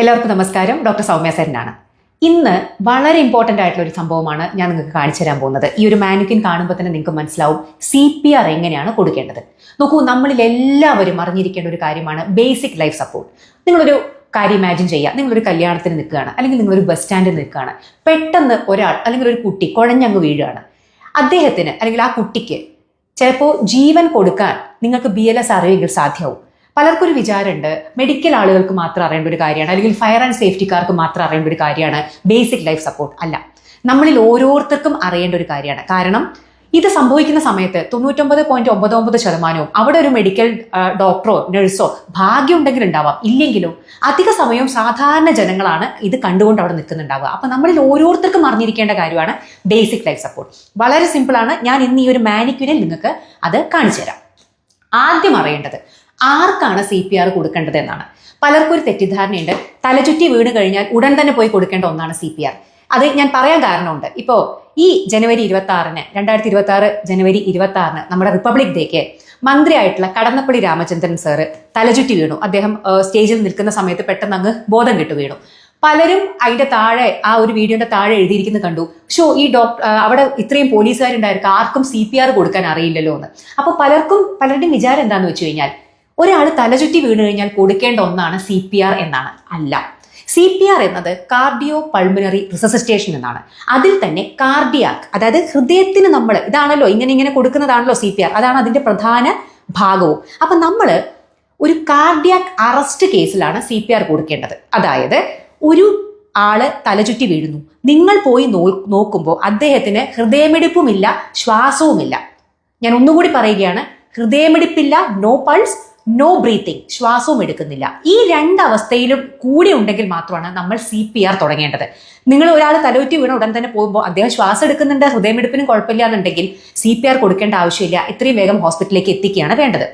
എല്ലാവർക്കും നമസ്കാരം. ഡോക്ടർ സൗമ്യ സരനാണ്. ഇന്ന് വളരെ ഇമ്പോർട്ടൻ്റ് ആയിട്ടുള്ള ഒരു സംഭവമാണ് ഞാൻ നിങ്ങൾക്ക് കാണിച്ചു തരാൻ പോകുന്നത്. ഈ ഒരു മാനിക്വിൻ കാണുമ്പോൾ തന്നെ നിങ്ങൾക്ക് മനസ്സിലാവും CPR എങ്ങനെയാണ് കൊടുക്കേണ്ടത്. നോക്കൂ, നമ്മളിൽ എല്ലാവരും അറിഞ്ഞിരിക്കേണ്ട ഒരു കാര്യമാണ് ബേസിക് ലൈഫ് സപ്പോർട്ട്. നിങ്ങളൊരു കാര്യം ഇമാജിൻ ചെയ്യുക. നിങ്ങളൊരു കല്യാണത്തിന് നിൽക്കുകയാണ്, അല്ലെങ്കിൽ നിങ്ങളൊരു ബസ് സ്റ്റാൻഡിൽ നിൽക്കുകയാണ്. പെട്ടെന്ന് ഒരാൾ അല്ലെങ്കിൽ ഒരു കുട്ടി കുഴഞ്ഞങ്ങ് വീഴുകയാണ്. അദ്ദേഹത്തിന് അല്ലെങ്കിൽ ആ കുട്ടിക്ക് ചിലപ്പോൾ ജീവൻ കൊടുക്കാൻ നിങ്ങൾക്ക് BLS അറിയുമെങ്കിൽ സാധ്യമാവും. പലർക്കും ഒരു വിചാരമുണ്ട്, മെഡിക്കൽ ആളുകൾക്ക് മാത്രം അറിയേണ്ട ഒരു കാര്യമാണ്, അല്ലെങ്കിൽ ഫയർ ആൻഡ് സേഫ്റ്റിക്കാർക്ക് മാത്രം അറിയേണ്ട ഒരു കാര്യമാണ് ബേസിക് ലൈഫ് സപ്പോർട്ട്. അല്ല, നമ്മളിൽ ഓരോരുത്തർക്കും അറിയേണ്ട ഒരു കാര്യമാണ്. കാരണം ഇത് സംഭവിക്കുന്ന സമയത്ത് 99.99% അവിടെ ഒരു മെഡിക്കൽ ഡോക്ടറോ നഴ്സോ ഭാഗ്യം ഉണ്ടെങ്കിൽ ഉണ്ടാവാം, ഇല്ലെങ്കിലും അധിക സമയവും സാധാരണ ജനങ്ങളാണ് ഇത് കണ്ടുകൊണ്ട് അവിടെ നിൽക്കുന്നുണ്ടാവുക. അപ്പൊ നമ്മളിൽ ഓരോരുത്തർക്കും അറിഞ്ഞിരിക്കേണ്ട കാര്യമാണ് ബേസിക് ലൈഫ് സപ്പോർട്ട്. വളരെ സിമ്പിളാണ്. ഞാൻ ഇന്ന് ഈ ഒരു മാനിക്വിനിൽ നിങ്ങൾക്ക് അത് കാണിച്ചു തരാം. ആദ്യം അറിയേണ്ടത് ആർക്കാണ് CPR കൊടുക്കേണ്ടത് എന്നാണ്. പലർക്കും ഒരു തെറ്റിദ്ധാരണയുണ്ട്, തലചുറ്റി വീണ് കഴിഞ്ഞാൽ ഉടൻ തന്നെ പോയി കൊടുക്കേണ്ട ഒന്നാണ് CPR. അത് ഞാൻ പറയാൻ കാരണമുണ്ട്. ഇപ്പോൾ ഈ ജനുവരി 26-ന് 2026 ജനുവരി 26-ന് നമ്മുടെ റിപ്പബ്ലിക് ഡേക്ക് മന്ത്രിയായിട്ടുള്ള കടന്നപ്പള്ളി രാമചന്ദ്രൻ സാറ് തലചുറ്റി വീണു. അദ്ദേഹം സ്റ്റേജിൽ നിൽക്കുന്ന സമയത്ത് പെട്ടെന്ന് അങ്ങ് ബോധം കെട്ടു വീണു. പലരും അതിന്റെ താഴെ, ആ ഒരു വീഡിയോന്റെ താഴെ എഴുതിയിരിക്കുന്നത് കണ്ടു, ഈ ഡോക്ടർ അവിടെ ഇത്രയും പോലീസുകാരുണ്ടായിരിക്കും, ആർക്കും CPR കൊടുക്കാൻ അറിയില്ലല്ലോ എന്ന്. അപ്പൊ പലരുടെയും വിചാരം എന്താണെന്ന് വെച്ച് കഴിഞ്ഞാൽ, ഒരാൾ തലചുറ്റി വീണ് കഴിഞ്ഞാൽ കൊടുക്കേണ്ട ഒന്നാണ് CPR എന്നാണ്. അല്ല, CPR എന്നത് കാർഡിയോ പൾമിനറി റിസസിറ്റേഷൻ എന്നാണ്. അതിൽ തന്നെ കാർഡിയാക്, അതായത് ഹൃദയത്തിന് നമ്മൾ ഇതാണല്ലോ ഇങ്ങനെ കൊടുക്കുന്നതാണല്ലോ CPR, അതാണ് അതിന്റെ പ്രധാന ഭാഗവും. അപ്പൊ നമ്മൾ ഒരു കാർഡിയാക് അറസ്റ്റ് കേസിലാണ് CPR കൊടുക്കേണ്ടത്. അതായത് ഒരു ആള് തലചുറ്റി വീഴുന്നു, നിങ്ങൾ പോയി നോക്കുമ്പോൾ അദ്ദേഹത്തിന് ഹൃദയമിടിപ്പുമില്ല, ശ്വാസവുമില്ല. ഞാൻ ഒന്നുകൂടി പറയുകയാണ്, ഹൃദയമിടിപ്പില്ല, നോ പൾസ്, നോ ബ്രീത്തിങ്, ശ്വാസവും എടുക്കുന്നില്ല. ഈ രണ്ടവസ്ഥയിലും കൂടി ഉണ്ടെങ്കിൽ മാത്രമാണ് നമ്മൾ CPR തുടങ്ങേണ്ടത്. നിങ്ങൾ ഒരാൾ തലചുറ്റി വീണ ഉടൻ തന്നെ പോകുമ്പോൾ അദ്ദേഹം ശ്വാസം എടുക്കുന്നുണ്ട്, ഹൃദയമിടിപ്പിനും കുഴപ്പമില്ല എന്നുണ്ടെങ്കിൽ CPR കൊടുക്കേണ്ട ആവശ്യമില്ല, എത്രയും വേഗം ഹോസ്പിറ്റലിലേക്ക് എത്തിക്കുകയാണ് വേണ്ടത്.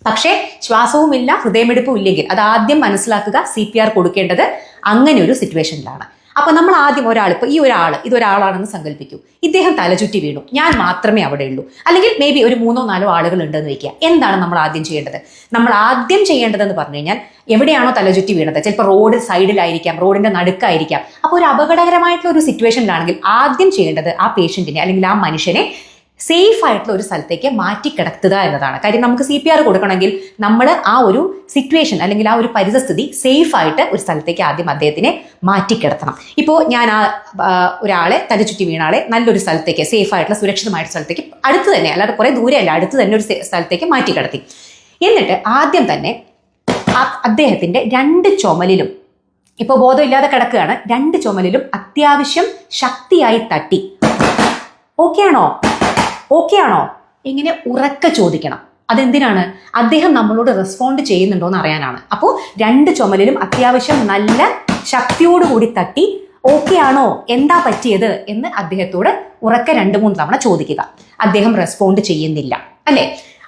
പക്ഷേ ശ്വാസവുമില്ല, ഹൃദയമിടിപ്പും ഇല്ലെങ്കിൽ അത് ആദ്യം മനസ്സിലാക്കുക, CPR കൊടുക്കേണ്ടത് അങ്ങനെ ഒരു സിറ്റുവേഷനിലാണ്. അപ്പൊ നമ്മൾ ആദ്യം ഇപ്പൊ ഇതൊരാളാണെന്ന് സങ്കല്പിക്കൂ. ഇദ്ദേഹം തലചുറ്റി വീണു, ഞാൻ മാത്രമേ അവിടെ ഉള്ളൂ, അല്ലെങ്കിൽ മേ ബി ഒരു 3-4 ആളുകൾ ഉണ്ടെന്ന് വെക്കുക. എന്താണ് നമ്മൾ ആദ്യം ചെയ്യേണ്ടത്? നമ്മൾ ആദ്യം ചെയ്യേണ്ടതെന്ന് പറഞ്ഞു കഴിഞ്ഞാൽ, എവിടെയാണോ തലചുറ്റി വീണത്, ചിലപ്പോൾ റോഡ് സൈഡിലായിരിക്കാം, റോഡിന്റെ നടുക്കായിരിക്കാം. അപ്പോൾ ഒരു അപകടകരമായിട്ടുള്ള ഒരു സിറ്റുവേഷനിലാണെങ്കിൽ ആദ്യം ചെയ്യേണ്ടത് ആ പേഷ്യന്റിനെ അല്ലെങ്കിൽ ആ മനുഷ്യനെ സേഫ് ആയിട്ടുള്ള ഒരു സ്ഥലത്തേക്ക് മാറ്റി കിടത്തുക എന്നതാണ്. കാര്യം നമുക്ക് CPR കൊടുക്കണമെങ്കിൽ നമ്മൾ ആ ഒരു സിറ്റുവേഷൻ അല്ലെങ്കിൽ ആ ഒരു പരിസ്ഥിതി സേഫ് ആയിട്ട് ഒരു സ്ഥലത്തേക്ക് ആദ്യം അദ്ദേഹത്തിനെ മാറ്റിക്കിടത്തണം. ഇപ്പോൾ ഞാൻ ഒരാളെ തലചുറ്റി വീണ ആളെ നല്ലൊരു സ്ഥലത്തേക്ക്, സേഫ് ആയിട്ടുള്ള സുരക്ഷിതമായിട്ടുള്ള സ്ഥലത്തേക്ക്, അടുത്ത് തന്നെ, അല്ലാതെ കുറെ ദൂരെയല്ല, അടുത്ത് തന്നെ ഒരു സ്ഥലത്തേക്ക് മാറ്റി കിടത്തി. എന്നിട്ട് ആദ്യം തന്നെ അദ്ദേഹത്തിന്റെ 2 ചുമലിലും, ഇപ്പോൾ ബോധമില്ലാതെ കിടക്കുകയാണ്, 2 ചുമലിലും അത്യാവശ്യം ശക്തിയായി തട്ടി, ഓക്കെ ആണോ ഇങ്ങനെ ഉറക്കെ ചോദിക്കണം. അതെന്തിനാണ്? അദ്ദേഹം നമ്മളോട് റെസ്പോണ്ട് ചെയ്യുന്നുണ്ടോ എന്ന് അറിയാനാണ്. അപ്പോൾ 2 ചുമലിലും അത്യാവശ്യം നല്ല ശക്തിയോടുകൂടി തട്ടി, ഓക്കെ ആണോ, എന്താ പറ്റിയത് എന്ന് അദ്ദേഹത്തോട് ഉറക്കെ 2-3 തവണ ചോദിക്കുക. അദ്ദേഹം റെസ്പോണ്ട് ചെയ്യുന്നില്ല അല്ലേ?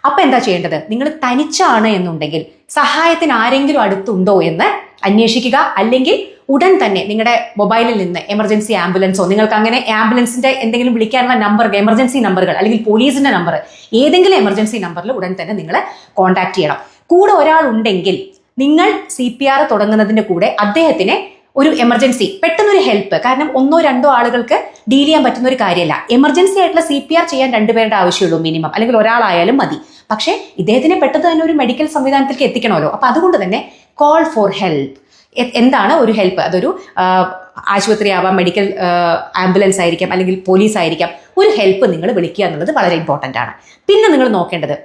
അപ്പൊ എന്താ ചെയ്യേണ്ടത്? നിങ്ങൾ തനിച്ചാണ് എന്നുണ്ടെങ്കിൽ സഹായത്തിന് ആരെങ്കിലും അടുത്തുണ്ടോ എന്ന് അന്വേഷിക്കുക. അല്ലെങ്കിൽ ഉടൻ തന്നെ നിങ്ങളുടെ മൊബൈലിൽ നിന്ന് എമർജൻസി ആംബുലൻസോ, നിങ്ങൾക്ക് അങ്ങനെ ആംബുലൻസിന്റെ എന്തെങ്കിലും വിളിക്കാനുള്ള നമ്പർ, എമർജൻസി നമ്പറുകൾ, അല്ലെങ്കിൽ പോലീസിന്റെ നമ്പർ, ഏതെങ്കിലും എമർജൻസി നമ്പറിൽ ഉടൻ തന്നെ നിങ്ങൾ കോൺടാക്ട് ചെയ്യണം. കൂടെ ഒരാൾ ഉണ്ടെങ്കിൽ നിങ്ങൾ CPR തുടങ്ങുന്നതിന്റെ കൂടെ അദ്ദേഹത്തിന് ഒരു എമർജൻസി, പെട്ടെന്നൊരു ഹെൽപ്പ്, കാരണം 1-2 ആളുകൾക്ക് ഡീൽ ചെയ്യാൻ പറ്റുന്ന ഒരു കാര്യമല്ല. എമർജൻസി ആയിട്ടുള്ള CPR ചെയ്യാൻ 2 പേരുടെ ആവശ്യമുള്ളൂ മിനിമം, അല്ലെങ്കിൽ ഒരാളായാലും മതി. പക്ഷേ ഇദ്ദേഹത്തിനെ പെട്ടെന്ന് തന്നെ ഒരു മെഡിക്കൽ സംവിധാനത്തിലേക്ക് എത്തിക്കണമല്ലോ. അപ്പൊ അതുകൊണ്ട് തന്നെ കോൾ ഫോർ ഹെൽപ്പ്. എന്താണ് ഒരു ഹെൽപ്പ്? അതൊരു ആശുപത്രി ആവാം, മെഡിക്കൽ ആംബുലൻസ് ആയിരിക്കാം, അല്ലെങ്കിൽ പോലീസ് ആയിരിക്കാം. ഒരു ഹെൽപ്പ് നിങ്ങൾ വിളിക്കുക എന്നുള്ളത് വളരെ ഇമ്പോർട്ടൻ്റ് ആണ്. പിന്നെ നിങ്ങൾ നോക്കേണ്ടത്,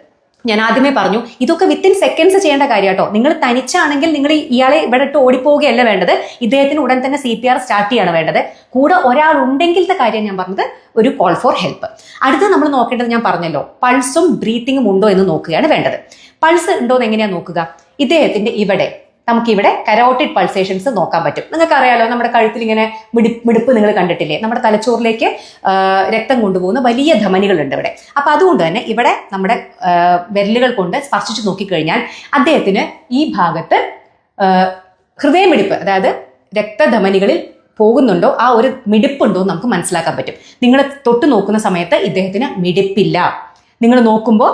ഞാൻ ആദ്യമേ പറഞ്ഞു, ഇതൊക്കെ വിത്തിൻ സെക്കൻഡ്സ് ചെയ്യേണ്ട കാര്യം കേട്ടോ. നിങ്ങൾ തനിച്ചാണെങ്കിൽ നിങ്ങൾ ഇയാളെ ഇവിടെ ഇട്ട് ഓടിപ്പോവുകയല്ല വേണ്ടത്, ഇദ്ദേഹത്തിന് ഉടൻ തന്നെ CPR സ്റ്റാർട്ട് ചെയ്യാണ് വേണ്ടത്. കൂടെ ഒരാൾ ഉണ്ടെങ്കിലത്തെ കാര്യം ഞാൻ പറഞ്ഞത് ഒരു കോൾ ഫോർ ഹെൽപ്പ്. അടുത്ത് നമ്മൾ നോക്കേണ്ടത്, ഞാൻ പറഞ്ഞല്ലോ, പൾസും ബ്രീത്തിങ്ങും ഉണ്ടോ എന്ന് നോക്കുകയാണ് വേണ്ടത്. പൾസ് ഉണ്ടോ എന്ന് എങ്ങനെയാ നോക്കുക? ഇദ്ദേഹത്തിന്റെ നമുക്കിവിടെ കരോട്ടിഡ് പൾസേഷൻസ് നോക്കാൻ പറ്റും. നിങ്ങൾക്ക് അറിയാലോ, നമ്മുടെ കഴുത്തിൽ ഇങ്ങനെ മിടിപ്പ് നിങ്ങൾ കണ്ടിട്ടില്ലേ? നമ്മുടെ തലച്ചോറിലേക്ക് രക്തം കൊണ്ടുപോകുന്ന വലിയ ധമനികളുണ്ട് ഇവിടെ. അപ്പൊ അതുകൊണ്ട് തന്നെ ഇവിടെ നമ്മുടെ വിരലുകൾ കൊണ്ട് സ്പർശിച്ച് നോക്കിക്കഴിഞ്ഞാൽ അദ്ദേഹത്തിന് ഈ ഭാഗത്ത് ഹൃദയമിടിപ്പ്, അതായത് രക്തധമനികളിൽ പോകുന്നുണ്ടോ, ആ ഒരു മിടിപ്പുണ്ടോ എന്ന് നമുക്ക് മനസ്സിലാക്കാൻ പറ്റും. നിങ്ങൾ തൊട്ട് നോക്കുന്ന സമയത്ത് ഇദ്ദേഹത്തിന് മിടിപ്പില്ല. നിങ്ങൾ നോക്കുമ്പോൾ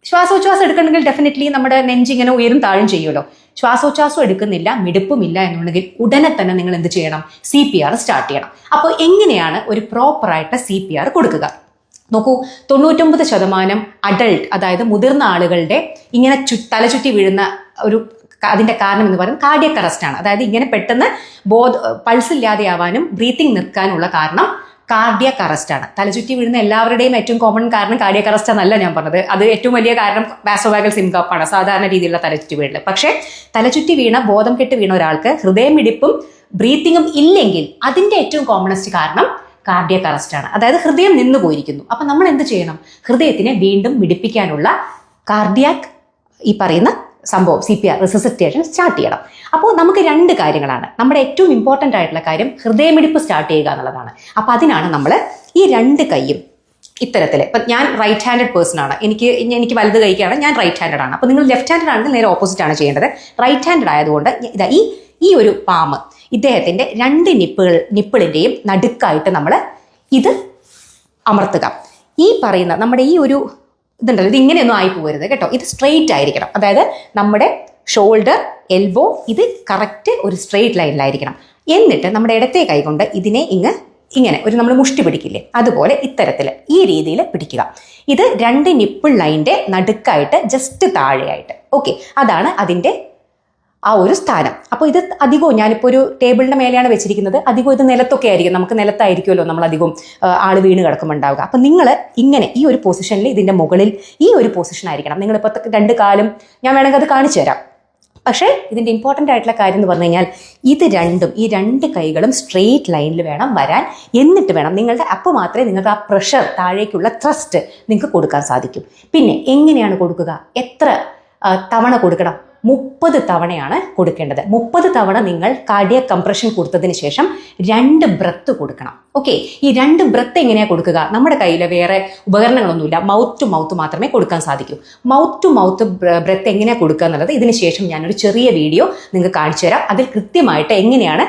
ശ്വാസോച്ഛ്വാസം എടുക്കണമെങ്കിൽ ഡെഫിനറ്റ്ലി നമ്മുടെ നെഞ്ചിങ്ങനെ ഉയരും താഴും ചെയ്യുമല്ലോ. ശ്വാസോച്ഛ്വാസം എടുക്കുന്നില്ല, മിടുപ്പുമില്ല എന്നുണ്ടെങ്കിൽ ഉടനെ തന്നെ നിങ്ങൾ എന്ത് ചെയ്യണം? CPR സ്റ്റാർട്ട് ചെയ്യണം. അപ്പോൾ എങ്ങനെയാണ് ഒരു പ്രോപ്പറായിട്ട് CPR കൊടുക്കുക? നോക്കൂ, 99% അഡൾട്ട്, അതായത് മുതിർന്ന ആളുകളുടെ ഇങ്ങനെ തലചുറ്റി വീഴുന്ന അതിന്റെ കാരണം എന്ന് പറയുന്നത് കാർഡിയക് അറസ്റ്റ് ആണ്. അതായത് ഇങ്ങനെ പെട്ടെന്ന് പൾസ് ഇല്ലാതെയാവാനും ബ്രീത്തിങ് നിർക്കാനുള്ള കാരണം കാർഡിയക് അറസ്റ്റ് ആണ്. തലചുറ്റി വീഴുന്ന എല്ലാവരുടെയും ഏറ്റവും കോമൺ കാരണം കാർഡിയക് അറസ്റ്റ് എന്നല്ല ഞാൻ പറഞ്ഞത്. അത് ഏറ്റവും വലിയ കാരണം വാസോവാഗൽ സിൻകോപ്പ് ആണ്, സാധാരണ രീതിയിലുള്ള തലചുറ്റി വീഴൽ. പക്ഷേ തലചുറ്റി വീണ, ബോധം കെട്ട് വീണ ഒരാൾക്ക് ഹൃദയമിടിപ്പും ബ്രീത്തിങ്ങും ഇല്ലെങ്കിൽ അതിന്റെ ഏറ്റവും കോമണസ്റ്റ് കാരണം കാർഡിയക് അറസ്റ്റ് ആണ്. അതായത് ഹൃദയം നിന്നു പോയിരിക്കുന്നു. അപ്പൊ നമ്മൾ എന്ത് ചെയ്യണം? ഹൃദയത്തിനെ വീണ്ടും മിടിപ്പിക്കാനുള്ള കാർഡിയാക് ഈ പറയുന്ന സംഭവം CPR റിസസിറ്റേഷൻ സ്റ്റാർട്ട് ചെയ്യണം. അപ്പോൾ നമുക്ക് 2 കാര്യങ്ങളാണ്. നമ്മുടെ ഏറ്റവും ഇമ്പോർട്ടൻ്റ് ആയിട്ടുള്ള കാര്യം ഹൃദയമിടിപ്പ് സ്റ്റാർട്ട് ചെയ്യുക എന്നുള്ളതാണ്. അപ്പോൾ അതിനാണ് നമ്മൾ ഈ 2 കൈയും ഇത്തരത്തിൽ, ഇപ്പം ഞാൻ റൈറ്റ് ഹാൻഡഡ് പേഴ്സൺ ആണ്, എനിക്ക് വലത് കൈക്കാണ്, ഞാൻ റൈറ്റ് ഹാൻഡഡ് ആണ്. അപ്പോൾ നിങ്ങൾ ലെഫ്റ്റ് ഹാൻഡഡ് ആണെങ്കിൽ നേരെ ഓപ്പോസിറ്റ് ആണ് ചെയ്യേണ്ടത്. റൈറ്റ് ഹാൻഡഡ് ആയതുകൊണ്ട് ഇതാ ഈ ഒരു പാമ്പ് ഇദ്ദേഹത്തിന്റെ 2 നിപ്പിളിന്റെയും നടുക്കായിട്ട് നമ്മൾ ഇത് അമർത്തുക. ഈ പറയുന്ന നമ്മുടെ ഈ ഒരു ഇതുണ്ടല്ലോ, ഇത് ഇങ്ങനെയൊന്നും ആയി പോകരുത് കേട്ടോ. ഇത് സ്ട്രെയിറ്റ് ആയിരിക്കണം. അതായത് നമ്മുടെ ഷോൾഡർ, എൽബോ ഇത് കറക്റ്റ് ഒരു സ്ട്രെയിറ്റ് ലൈനിലായിരിക്കണം. എന്നിട്ട് നമ്മുടെ ഇടത്തെ കൈ കൊണ്ട് ഇതിനെ ഇങ്ങനെ നമ്മൾ മുഷ്ടി പിടിക്കില്ലേ, അതുപോലെ ഇത്തരത്തിൽ ഈ രീതിയിൽ പിടിക്കുക. ഇത് 2 നിപ്പിൾ ലൈൻ്റെ നടുക്കായിട്ട് ജസ്റ്റ് താഴെയായിട്ട്. ഓക്കെ, അതാണ് അതിൻ്റെ ആ ഒരു സ്ഥാനം. അപ്പോൾ ഇത് അധികവും ഞാനിപ്പോൾ ഒരു ടേബിളിൻ്റെ മേലെയാണ് വെച്ചിരിക്കുന്നത്. അധികം ഇത് നിലത്തൊക്കെ ആയിരിക്കും, നമുക്ക് നിലത്തായിരിക്കുമല്ലോ നമ്മൾ അധികം ആൾ വീണ് കിടക്കുമുണ്ടാവുക. അപ്പം നിങ്ങൾ ഇങ്ങനെ ഈ ഒരു പൊസിഷനിൽ, ഇതിൻ്റെ മുകളിൽ ഈ ഒരു പൊസിഷൻ ആയിരിക്കണം. നിങ്ങളിപ്പോൾ 2 കാലും ഞാൻ വേണമെങ്കിൽ അത് കാണിച്ചു തരാം. പക്ഷേ ഇതിൻ്റെ ഇമ്പോർട്ടൻ്റ് ആയിട്ടുള്ള കാര്യം എന്ന് പറഞ്ഞു കഴിഞ്ഞാൽ ഇത് രണ്ടും, ഈ 2 കൈകളും സ്ട്രെയിറ്റ് ലൈനിൽ വേണം വരാൻ. എന്നിട്ട് വേണം നിങ്ങളുടെ, അപ്പോൾ മാത്രമേ നിങ്ങൾക്ക് ആ പ്രഷർ, താഴേക്കുള്ള ത്രസ്റ്റ് നിങ്ങൾക്ക് കൊടുക്കാൻ സാധിക്കും. പിന്നെ എങ്ങനെയാണ് കൊടുക്കുക? എത്ര തവണ കൊടുക്കണം? 30 തവണയാണ് കൊടുക്കേണ്ടത്. 30 തവണ നിങ്ങൾ കാർഡിയക് കംപ്രഷൻ കൊടുത്തതിന് ശേഷം 2 ബ്രത്ത് കൊടുക്കണം. ഓക്കെ, ഈ 2 ബ്രത്ത് എങ്ങനെയാണ് കൊടുക്കുക? നമ്മുടെ കയ്യിൽ വേറെ ഉപകരണങ്ങളൊന്നുമില്ല, മൗത്ത് ടു മൗത്ത് മാത്രമേ കൊടുക്കാൻ സാധിക്കൂ. മൗത്ത് ടു മൗത്ത് ബ്രത്ത് എങ്ങനെയാണ് കൊടുക്കുക എന്നുള്ളത് ഇതിന് ശേഷം ഞാനൊരു ചെറിയ വീഡിയോ നിങ്ങൾക്ക് കാണിച്ചു തരാം. അതിൽ കൃത്യമായിട്ട് എങ്ങനെയാണ്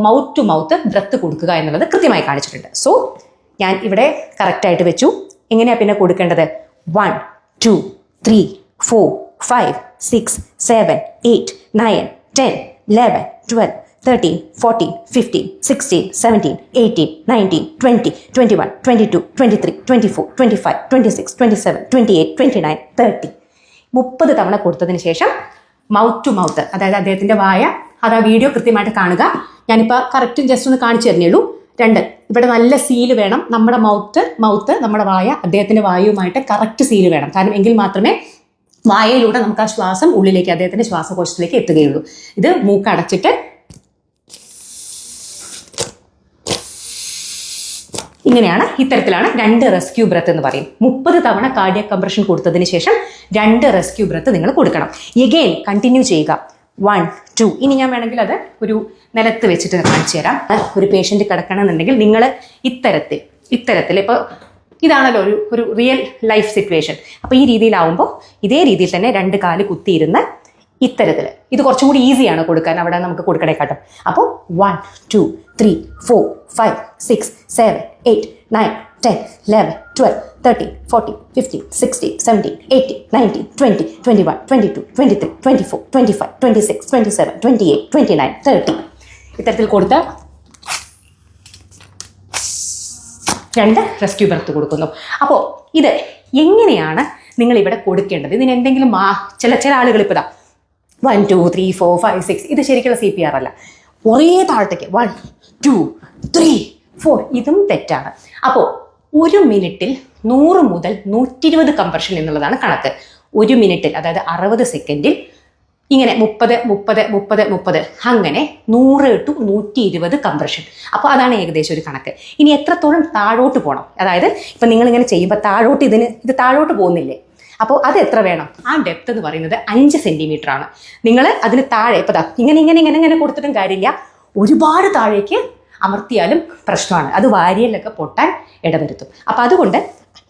മൗത്ത് ടു മൗത്ത് ബ്രത്ത് കൊടുക്കുക എന്നുള്ളത് കൃത്യമായി കാണിച്ചിട്ടുണ്ട്. സോ ഞാൻ ഇവിടെ കറക്റ്റായിട്ട് വെച്ചു. എങ്ങനെയാണ് പിന്നെ കൊടുക്കേണ്ടത്? 1 2 3 4 5 6 7 8 9 10 11 12 13 14 15 16 17 18 19 20 21 22 23 24 25 26 27 28 29 30. 30 തവണ കൊടുത്തതിന് ശേഷം മൗത്ത് ടു മൗത്ത്, അതായത് അദ്ദേഹത്തിൻ്റെ വായ, അത് ആ വീഡിയോ കൃത്യമായിട്ട് കാണുക. ഞാനിപ്പോൾ കറക്റ്റും ജസ്റ്റ് ഒന്ന് കാണിച്ചു തരുന്നേ ഉള്ളൂ. 2 ഇവിടെ നല്ല സീല് വേണം. നമ്മുടെ മൗത്ത് നമ്മുടെ വായ അദ്ദേഹത്തിൻ്റെ വായുവുമായിട്ട് കറക്റ്റ് സീല് വേണം. കാരണം എങ്കിൽ മാത്രമേ വായയിലൂടെ നമുക്ക് ആ ശ്വാസം ഉള്ളിലേക്ക്, അദ്ദേഹത്തിന്റെ ശ്വാസകോശത്തിലേക്ക് എത്തുകയുള്ളൂ. ഇത് മൂക്ക് അടച്ചിട്ട് ഇങ്ങനെയാണ്, ഇത്തരത്തിലാണ് 2 റെസ്ക്യൂ ബ്രത്ത് എന്ന് പറയും. 30 തവണ കാർഡിയക് കംപ്രഷൻ കൊടുത്തതിന് ശേഷം 2 റെസ്ക്യൂ ബ്രത്ത് നിങ്ങൾ കൊടുക്കണം. എഗെയിൻ കണ്ടിന്യൂ ചെയ്യുക. 1 2. ഇനി ഞാൻ വേണമെങ്കിൽ അത് ഒരു നിലത്ത് വെച്ചിട്ട് കാണിച്ചു തരാം. ഒരു പേഷ്യന്റ് കിടക്കണമെന്നുണ്ടെങ്കിൽ നിങ്ങൾ ഇത്തരത്തിൽ ഇപ്പോൾ ഇതാണല്ലോ ഒരു റിയൽ ലൈഫ് സിറ്റുവേഷൻ. അപ്പോൾ ഈ രീതിയിലാവുമ്പോൾ ഇതേ രീതിയിൽ തന്നെ 2 കാല് കുത്തിയിരുന്ന് ഇത്തരത്തിൽ, ഇത് കുറച്ചും കൂടി ഈസിയാണ് കൊടുക്കാൻ, അവിടെ നമുക്ക് കൊടുക്കണേക്കാട്ടും. അപ്പോൾ 1 2 3 4 5 6 7 8 9 10 11 12 13 14 15 16 17 18 19 20 21 22 23 24 25 26 27 28 29 30. ഇത്തരത്തിൽ കൊടുത്ത് 2 റെസ്ക്യൂ ബ്രത്ത് കൊടുക്കുന്നു. അപ്പോൾ ഇത് എങ്ങനെയാണ് നിങ്ങൾ ഇവിടെ കൊടുക്കേണ്ടത്? ഇതിന് എന്തെങ്കിലും ചില ആളുകൾ ഇപ്പോൾ 1 2 3 4 5 6 ഇത് ശരിക്കുള്ള CPR അല്ല. ഒരേ താഴത്തേക്ക് 1 2 3 4 ഇതും തെറ്റാണ്. അപ്പോൾ 1 മിനിറ്റിൽ 100 മുതൽ 120 കംപ്രഷൻ എന്നുള്ളതാണ് കണക്ക്. 1 മിനിറ്റിൽ, അതായത് 60 സെക്കൻഡിൽ ഇങ്ങനെ 30 30 30 30 അങ്ങനെ 100 to 120 കംപ്രഷൻ. അപ്പോൾ അതാണ് ഏകദേശം ഒരു കണക്ക്. ഇനി എത്രത്തോളം താഴോട്ട് പോകണം? അതായത് ഇപ്പം നിങ്ങളിങ്ങനെ ചെയ്യുമ്പോൾ താഴോട്ട് ഇത് താഴോട്ട് പോകുന്നില്ലേ? അപ്പോൾ അത് എത്ര വേണം? ആ ഡെപ്ത് എന്ന് പറയുന്നത് 5 സെൻറ്റിമീറ്റർ ആണ്. നിങ്ങൾ അതിന് താഴെ ഇപ്പോൾ ഇങ്ങനെ കൊടുത്തിട്ടും കാര്യമില്ല. ഒരുപാട് താഴേക്ക് അമർത്തിയാലും പ്രശ്നമാണ്. അത് വാരിയലൊക്കെ പൊട്ടാൻ ഇടവരുത്തും. അപ്പോൾ അതുകൊണ്ട്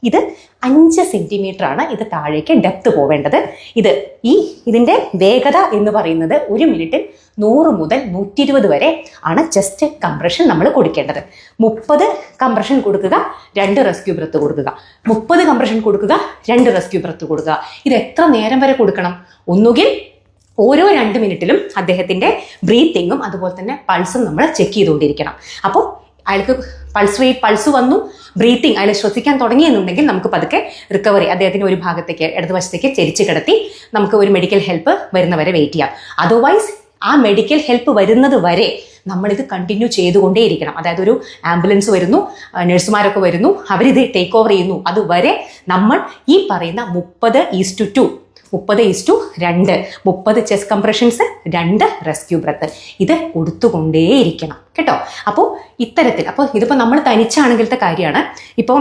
ഇത് 5 സെന്റിമീറ്റർ ആണ് ഇത് താഴേക്ക് ഡെപ്ത് പോവേണ്ടത്. ഇതിന്റെ വേഗത എന്ന് പറയുന്നത് 1 മിനിറ്റിൽ 100 മുതൽ 120 വരെ ആണ് ചെസ്റ്റ് കംപ്രഷൻ നമ്മൾ കൊടുക്കേണ്ടത്. 30 കംപ്രഷൻ കൊടുക്കുക, 2 റെസ്ക്യൂ ബ്രത്ത് കൊടുക്കുക. 30 കംപ്രഷൻ കൊടുക്കുക, 2 റെസ്ക്യൂ ബ്രത്ത് കൊടുക്കുക. ഇത് എത്ര നേരം വരെ കൊടുക്കണം? ഒന്നുകിൽ ഓരോ 2 മിനിറ്റിലും അദ്ദേഹത്തിന്റെ ബ്രീത്തിങ്ങും അതുപോലെ തന്നെ പൾസും നമ്മൾ ചെക്ക് ചെയ്തുകൊണ്ടിരിക്കണം. അപ്പോൾ അയാൾക്ക് പൾസ് വന്നു, ബ്രീത്തിങ് അയാൾ ശ്വസിക്കാൻ തുടങ്ങിയെന്നുണ്ടെങ്കിൽ നമുക്ക് പതുക്കെ റിക്കവറി അദ്ദേഹത്തിന് ഒരു ഭാഗത്തേക്ക് ഇടതുവശത്തേക്ക് ചെരിച്ച് കിടത്തി നമുക്ക് ഒരു മെഡിക്കൽ ഹെൽപ്പ് വരുന്നവരെ വെയിറ്റ് ചെയ്യാം. അതർവൈസ് ആ മെഡിക്കൽ ഹെൽപ്പ് വരുന്നത് വരെ നമ്മളിത് കണ്ടിന്യൂ ചെയ്തുകൊണ്ടേയിരിക്കണം. അതായത് ഒരു ആംബുലൻസ് വരുന്നു, നഴ്സുമാരൊക്കെ വരുന്നു, അവരിത് ടേക്ക് ഓവർ ചെയ്യുന്നു, അതുവരെ നമ്മൾ ഈ പറയുന്ന 30:2 30 ചെസ്റ്റ് കംപ്രഷൻസ്, 2 റെസ്ക്യൂ ബ്രത്ത് ഇത് കൊടുത്തുകൊണ്ടേയിരിക്കണം കേട്ടോ. അപ്പോൾ ഇത്തരത്തിൽ, അപ്പോൾ ഇതിപ്പോൾ നമ്മൾ തനിച്ചാണെങ്കിലത്തെ കാര്യമാണ്. ഇപ്പോൾ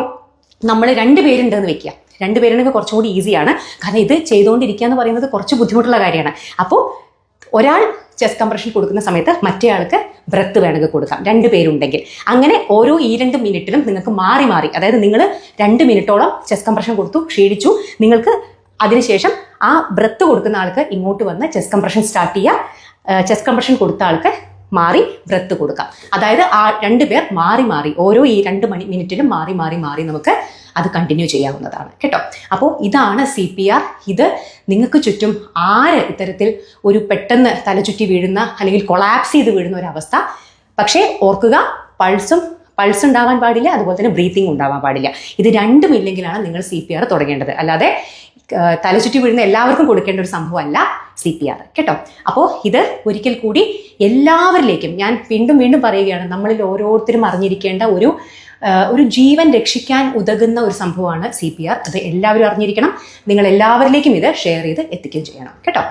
നമ്മൾ 2 പേരുണ്ടെന്ന് വെക്കുക, 2 പേരുണ്ടെങ്കിൽ കുറച്ചുകൂടി ഈസിയാണ്. കാരണം ഇത് ചെയ്തുകൊണ്ടിരിക്കുക എന്ന് പറയുന്നത് കുറച്ച് ബുദ്ധിമുട്ടുള്ള കാര്യമാണ്. അപ്പോൾ ഒരാൾ ചെസ്റ്റ് കംപ്രഷൻ കൊടുക്കുന്ന സമയത്ത് മറ്റേ ആൾക്ക് ബ്രത്ത് വേണമെങ്കിൽ കൊടുക്കാം, 2 പേരുണ്ടെങ്കിൽ. അങ്ങനെ ഓരോ ഈ 2 മിനിറ്റിലും നിങ്ങൾക്ക് മാറി മാറി, അതായത് നിങ്ങൾ 2 മിനിറ്റോളം ചെസ്റ്റ് കംപ്രഷൻ കൊടുത്തു, ക്ഷീണിച്ചു, നിങ്ങൾക്ക് അതിനുശേഷം ആ ബ്രത്ത് കൊടുക്കുന്ന ആൾക്ക് ഇങ്ങോട്ട് വന്ന് ചെസ്റ്റ് കംപ്രഷൻ സ്റ്റാർട്ട് ചെയ്യുക, ചെസ്റ്റ് കംപ്രഷൻ കൊടുത്ത ആൾക്ക് മാറി ബ്രത്ത് കൊടുക്കാം. അതായത് ആ 2 പേർ മാറി മാറി ഓരോ ഈ 2 മിനിറ്റിലും മാറി മാറി മാറി നമുക്ക് അത് കണ്ടിന്യൂ ചെയ്യാവുന്നതാണ് കേട്ടോ. അപ്പോൾ ഇതാണ് CPR. ഇത് നിങ്ങൾക്ക് ചുറ്റും ആര് ഇത്തരത്തിൽ ഒരു പെട്ടെന്ന് തലചുറ്റി വീഴുന്ന അല്ലെങ്കിൽ കൊളാപ്സ് ചെയ്ത് വീഴുന്ന ഒരു അവസ്ഥ, പക്ഷേ ഓർക്കുക, പൾസ് ഉണ്ടാവാൻ പാടില്ല, അതുപോലെ തന്നെ ബ്രീത്തിങ് ഉണ്ടാവാൻ പാടില്ല. ഇത് 2ഉം ഇല്ലെങ്കിലാണ് നിങ്ങൾ CPR തുടങ്ങേണ്ടത്. അല്ലാതെ തലചുറ്റി വീഴുന്ന എല്ലാവർക്കും കൊടുക്കേണ്ട ഒരു സംഭവമല്ല CPR കേട്ടോ. അപ്പോൾ ഇത് ഒരിക്കൽ കൂടി എല്ലാവരിലേക്കും ഞാൻ വീണ്ടും വീണ്ടും പറയുകയാണ്, നമ്മളിൽ ഓരോരുത്തരും അറിഞ്ഞിരിക്കേണ്ട ഒരു ജീവൻ രക്ഷിക്കാൻ ഉതകുന്ന ഒരു സംഭവമാണ് CPR. അത് എല്ലാവരും അറിഞ്ഞിരിക്കണം. നിങ്ങൾ എല്ലാവരിലേക്കും ഇത് ഷെയർ ചെയ്ത് എത്തിക്കുകയും ചെയ്യണം കേട്ടോ.